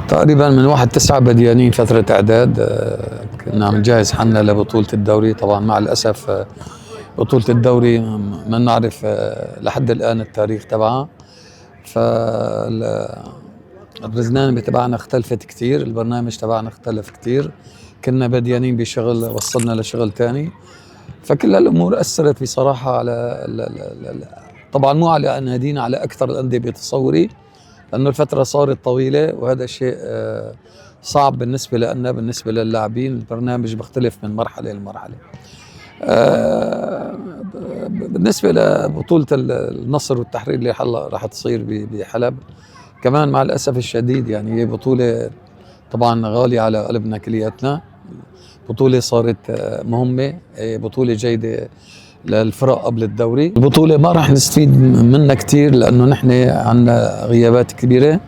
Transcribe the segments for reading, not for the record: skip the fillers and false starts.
تقريبا من 1/9 بديانين فترة إعداد. كنا عم نجهز حالنا لبطولة الدوري. طبعا مع الأسف بطولة الدوري ما نعرف لحد الآن التاريخ تبعها. فالبرنامج تبعنا اختلفت كتير، البرنامج تبعنا اختلف كتير. كنا بديانين بشغل وصلنا لشغل تاني. فكل هالأمور أثرت بصراحة على طبعا مو على نادينا، على أكثر الأندية بتصوري، لأنه الفترة صارت طويلة وهذا شيء صعب بالنسبة لنا. بالنسبة للاعبين البرنامج بيختلف من مرحلة لمرحلة. بالنسبة لبطولة النصر والتحرير اللي هلا راح تصير بحلب، كمان مع الأسف الشديد يعني هي بطولة طبعا غالية على قلبنا كلياتنا. بطولة صارت مهمة، بطولة جيدة للفرق قبل الدوري. البطولة ما راح نستفيد منها كتير لأنه نحن عنا غيابات كبيرة،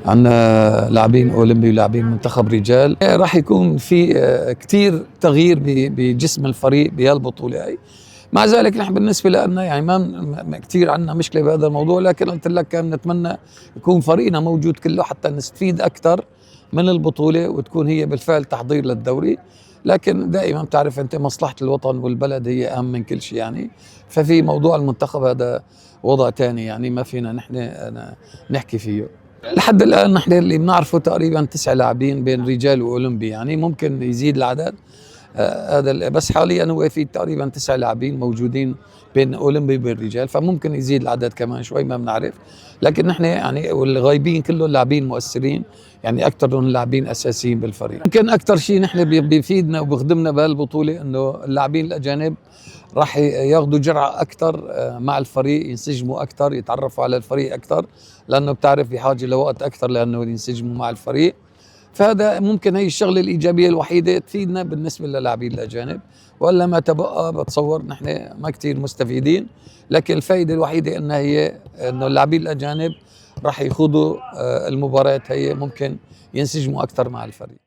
عنا لاعبين أولمبي ولاعبين منتخب رجال. راح يكون في كتير تغيير بجسم الفريق بهالبطولة هاي. مع ذلك نحن بالنسبة لنا يعني ما كتير عنا مشكلة بهذا الموضوع، لكن قلت لك كان نتمنى يكون فريقنا موجود كله حتى نستفيد أكثر من البطولة وتكون هي بالفعل تحضير للدوري. لكن دائما بتعرف انت مصلحة الوطن والبلد هي اهم من كل شيء يعني. ففي موضوع المنتخب هذا وضع تاني يعني ما فينا نحن نحكي فيه. لحد الان نحن اللي بنعرفه تقريبا 9 لاعبين بين رجال واولمبي، يعني ممكن يزيد العدد. هذا بس حاليا هو في تقريبا 9 لاعبين موجودين بين اولمبي وبين رجال، فممكن يزيد العدد كمان شوي ما بنعرف. لكن نحن يعني والغايبين كلهم لاعبين مؤثرين، يعني اكثر من لاعبين اساسيين بالفريق. يمكن اكثر شيء نحن بيفيدنا وبيخدمنا بهالبطوله انه اللاعبين الاجانب راح ياخذوا جرعه اكثر مع الفريق، ينسجموا اكثر، يتعرفوا على الفريق اكثر، لانه بتعرف بحاجه لوقت اكثر لانه ينسجموا مع الفريق. فهذا ممكن هي الشغله الايجابيه الوحيده تفيدنا بالنسبه للاعبين الاجانب، ولا ما تبقى بتصور نحن ما كثير مستفيدين. لكن الفائده الوحيده انها هي انه اللاعبين الاجانب راح يخوضوا المباريات هي، ممكن ينسجموا اكثر مع الفريق.